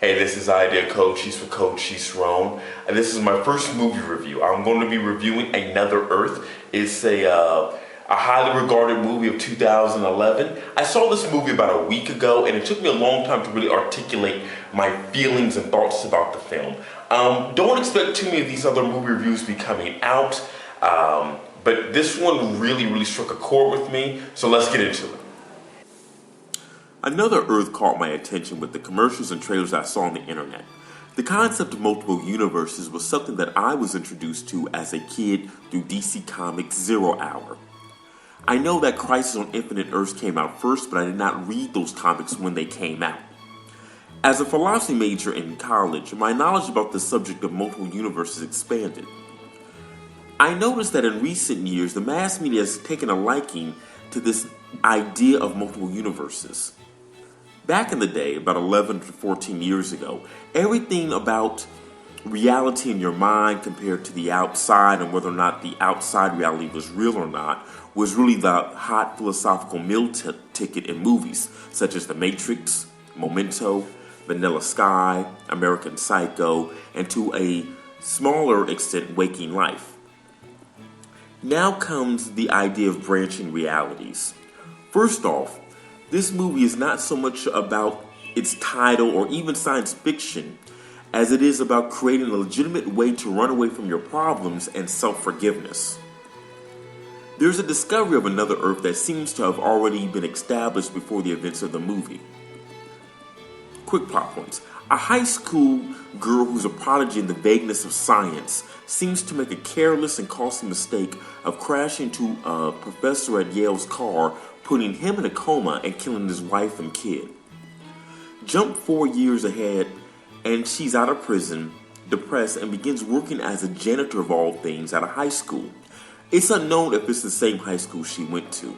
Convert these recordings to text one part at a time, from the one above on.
Hey, this is Idea Cochise for Cochise and this is my first movie review. I'm going to be reviewing Another Earth. It's a highly regarded movie of 2011. I saw this movie about a week ago, and it took me a long time to really articulate my feelings and thoughts about the film. Don't expect too many of these other movie reviews to be coming out, but this one really struck a chord with me, so let's get into it. Another Earth caught my attention with the commercials and trailers I saw on the internet. The concept of multiple universes was something that I was introduced to as a kid through DC Comics' Zero Hour. I know that Crisis on Infinite Earths came out first, but I did not read those comics when they came out. As a philosophy major in college, my knowledge about the subject of multiple universes expanded. I noticed that in recent years, the mass media has taken a liking to this idea of multiple universes. Back in the day, about 11 to 14 years ago, everything about reality in your mind compared to the outside and whether or not the outside reality was real or not was really the hot philosophical meal ticket in movies such as The Matrix, Memento, Vanilla Sky, American Psycho, and to a smaller extent, Waking Life. Now comes the idea of branching realities. First off, this movie is not so much about its title or even science fiction as it is about creating a legitimate way to run away from your problems and self-forgiveness. There's a discovery of another Earth that seems to have already been established before the events of the movie. Quick plot points. A high school girl who's a prodigy in the vagueness of science seems to make a careless and costly mistake of crashing into a professor at Yale's car, putting him in a coma and killing his wife and kid. Jump 4 years ahead, and she's out of prison, depressed, and begins working as a janitor of all things at a high school. It's unknown if it's the same high school she went to.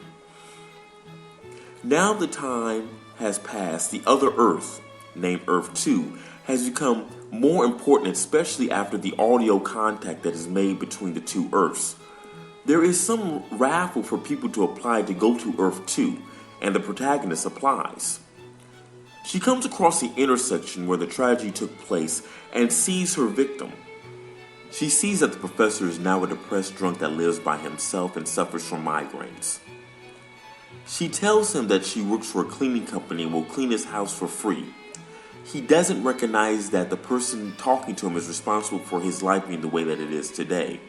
Now the time has passed, the other Earth, named Earth 2, has become more important, especially after the audio contact that is made between the two Earths. There is some raffle for people to apply to go to Earth 2, and the protagonist applies. She comes across the intersection where the tragedy took place and sees her victim. She sees that the professor is now a depressed drunk that lives by himself and suffers from migraines. She tells him that she works for a cleaning company and will clean his house for free. He doesn't recognize that the person talking to him is responsible for his life being the way that it is today.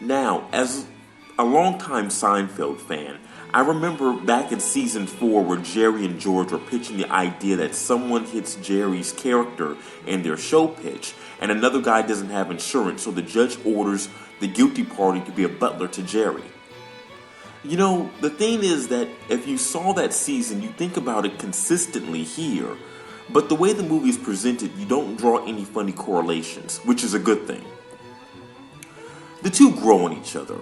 Now, as a longtime Seinfeld fan, I remember back in season 4 where Jerry and George were pitching the idea that someone hits Jerry's character in their show pitch and another guy doesn't have insurance, so the judge orders the guilty party to be a butler to Jerry. You know, the thing is that if you saw that season, you think about it consistently here, but the way the movie is presented, you don't draw any funny correlations, which is a good thing. The two grow on each other,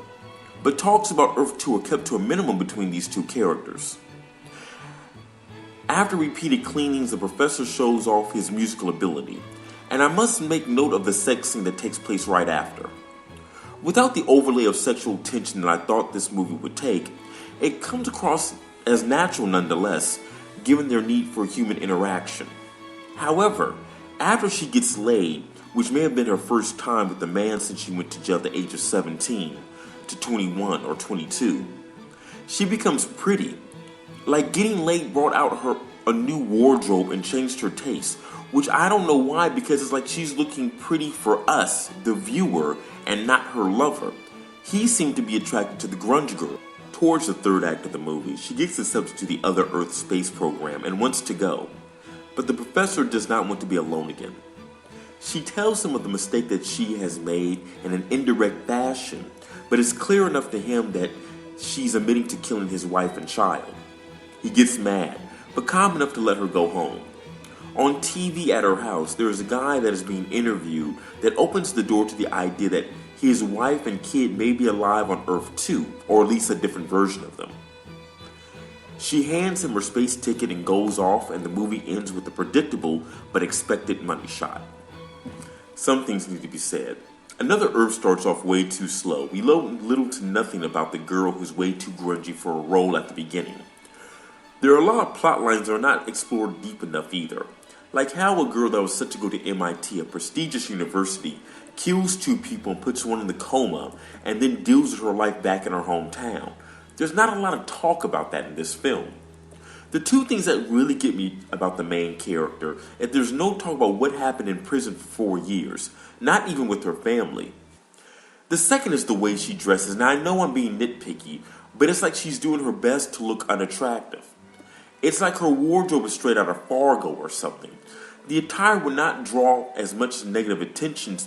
but talks about Earth 2 are kept to a minimum between these two characters. After repeated cleanings, the professor shows off his musical ability, and I must make note of the sex scene that takes place right after. Without the overlay of sexual tension that I thought this movie would take, it comes across as natural nonetheless, given their need for human interaction. However, after she gets laid, which may have been her first time with a man since she went to jail at the age of 17 to 21 or 22, she becomes pretty. Like getting laid brought out her a new wardrobe and changed her taste, which I don't know why, because it's like she's looking pretty for us, the viewer, and not her lover. He seemed to be attracted to the grunge girl. Towards the third act of the movie, she gets accepted to the Other Earth space program and wants to go, but the professor does not want to be alone again. She tells him of the mistake that she has made in an indirect fashion, but it's clear enough to him that she's admitting to killing his wife and child. He gets mad, but calm enough to let her go home. On TV at her house, there is a guy that is being interviewed that opens the door to the idea that his wife and kid may be alive on Earth 2, or at least a different version of them. She hands him her space ticket and goes off, and the movie ends with a predictable but expected money shot. Some things need to be said. Another Earth starts off way too slow. We learn little to nothing about the girl who's way too grungy for a role at the beginning. There are a lot of plot lines that are not explored deep enough either. Like how a girl that was set to go to MIT, a prestigious university, kills two people and puts one in the coma, and then deals with her life back in her hometown. There's not a lot of talk about that in this film. The two things that really get me about the main character is there's no talk about what happened in prison for 4 years, not even with her family. The second is the way she dresses. Now I know I'm being nitpicky, but it's like she's doing her best to look unattractive. It's like her wardrobe is straight out of Fargo or something. The attire would not draw as much negative attention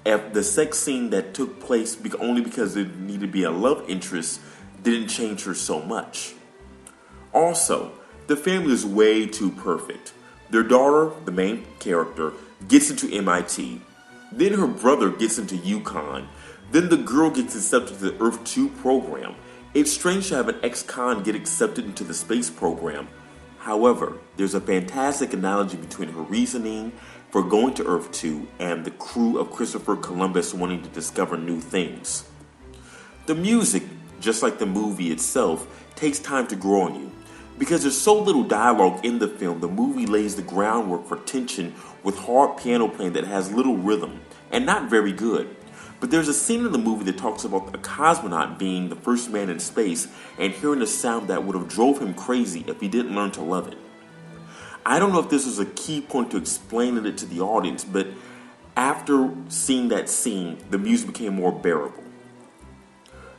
if the sex scene that took place only because there needed to be a love interest didn't change her so much. Also, the family is way too perfect. Their daughter, the main character, gets into MIT. Then her brother gets into UConn. Then the girl gets accepted to the Earth 2 program. It's strange to have an ex-con get accepted into the space program. However, there's a fantastic analogy between her reasoning for going to Earth 2 and the crew of Christopher Columbus wanting to discover new things. The music, just like the movie itself, takes time to grow on you. Because there's so little dialogue in the film, the movie lays the groundwork for tension with hard piano playing that has little rhythm, and not very good. But there's a scene in the movie that talks about a cosmonaut being the first man in space and hearing a sound that would have drove him crazy if he didn't learn to love it. I don't know if this was a key point to explaining it to the audience, but after seeing that scene, the music became more bearable.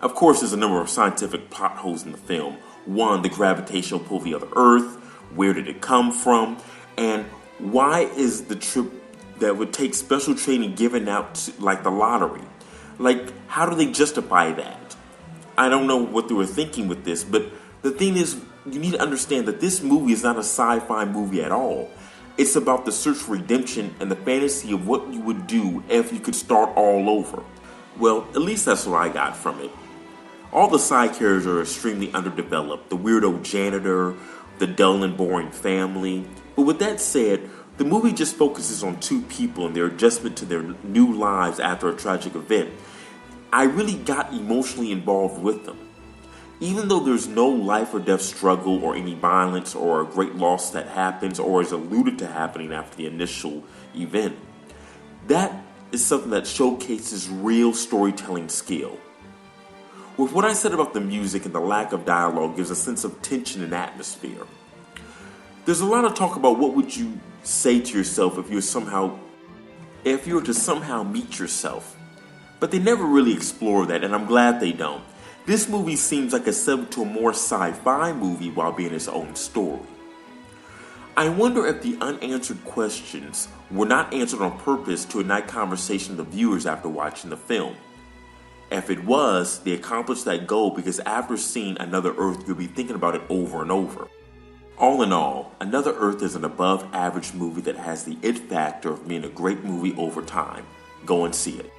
Of course, there's a number of scientific plot holes in the film. One, the gravitational pull of the other Earth. Where did it come from? And why is the trip that would take special training given out like the lottery? Like, how do they justify that? I don't know what they were thinking with this, but the thing is, you need to understand that this movie is not a sci-fi movie at all. It's about the search for redemption and the fantasy of what you would do if you could start all over. Well, at least that's what I got from it. All the side characters are extremely underdeveloped. The weirdo janitor, the dull and boring family. But with that said, the movie just focuses on two people and their adjustment to their new lives after a tragic event. I really got emotionally involved with them. Even though there's no life or death struggle or any violence or a great loss that happens or is alluded to happening after the initial event, that is something that showcases real storytelling skill. With what I said about the music and the lack of dialogue gives a sense of tension and atmosphere. There's a lot of talk about what would you say to yourself if you were to somehow meet yourself. But they never really explore that, and I'm glad they don't. This movie seems like a setup to a more sci-fi movie while being its own story. I wonder if the unanswered questions were not answered on purpose to ignite conversation with the viewers after watching the film. If it was, they accomplished that goal because after seeing Another Earth, you'll be thinking about it over and over. All in all, Another Earth is an above average movie that has the it factor of being a great movie over time. Go and see it.